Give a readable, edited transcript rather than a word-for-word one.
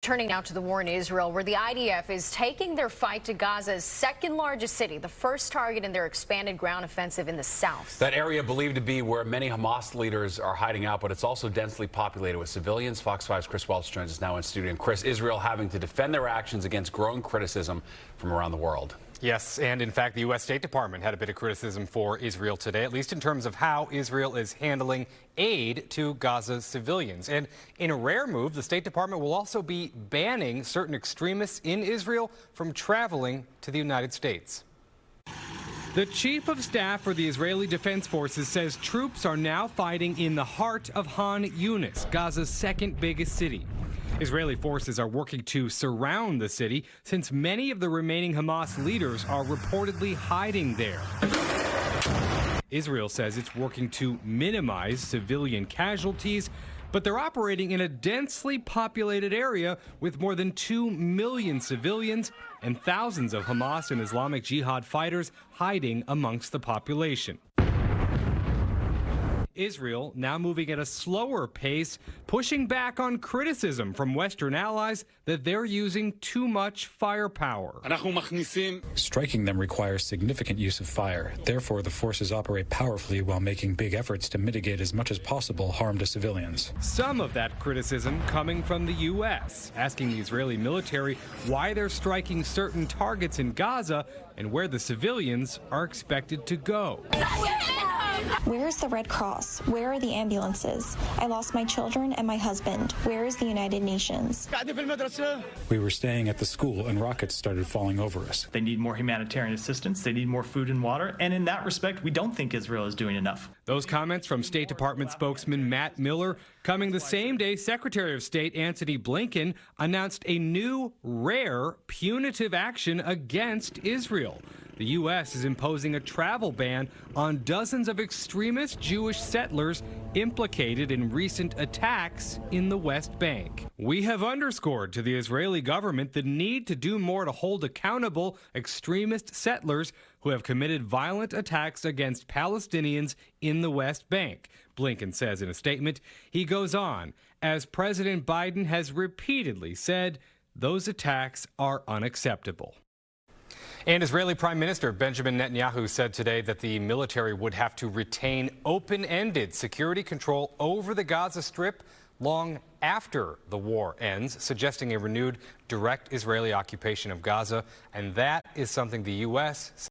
Turning now to the war in Israel, where the IDF is taking their fight to Gaza's second largest city, the first target in their expanded ground offensive in the south. That area believed to be where many Hamas leaders are hiding out, but it's also densely populated with civilians. Fox 5's Chris Welch joins us now in studio. And Chris, Israel having to defend their actions against growing criticism from around the world. Yes, and in fact, the U.S. State Department had a bit of criticism for Israel today, at least in terms of how Israel is handling aid to Gaza's civilians. And in a rare move, the State Department will also be banning certain extremists in Israel from traveling to the United States. The chief of staff for the Israeli Defense Forces says troops are now fighting in the heart of Han Yunis, Gaza's second biggest city. Israeli forces are working to surround the city since many of the remaining Hamas leaders are reportedly hiding there. Israel says it's working to minimize civilian casualties, but they're operating in a densely populated area with more than 2 million civilians and thousands of Hamas and Islamic Jihad fighters hiding amongst the population. Israel now moving at a slower pace, pushing back on criticism from Western allies that they're using too much firepower. Striking them requires significant use of fire. Therefore, the forces operate powerfully while making big efforts to mitigate as much as possible harm to civilians. Some of that criticism coming from the U.S., asking the Israeli military why they're striking certain targets in Gaza and where the civilians are expected to go. Where is the Red Cross? Where are the ambulances? I lost my children and my husband. Where is the United Nations? We were staying at the school and rockets started falling over us. They need more humanitarian assistance. They need more food and water. And in that respect, we don't think Israel is doing enough. Those comments from State Department spokesman Matt Miller coming the same day Secretary of State Antony Blinken announced a new, rare, punitive action against Israel. The U.S. is imposing a travel ban on dozens of extremist Jewish settlers implicated in recent attacks in the West Bank. We have underscored to the Israeli government the need to do more to hold accountable extremist settlers who have committed violent attacks against Palestinians in the West Bank, Blinken says in a statement. He goes on, as President Biden has repeatedly said, those attacks are unacceptable. And Israeli Prime Minister Benjamin Netanyahu said today that the military would have to retain open-ended security control over the Gaza Strip long after the war ends, suggesting a renewed direct Israeli occupation of Gaza. And that is something the U.S.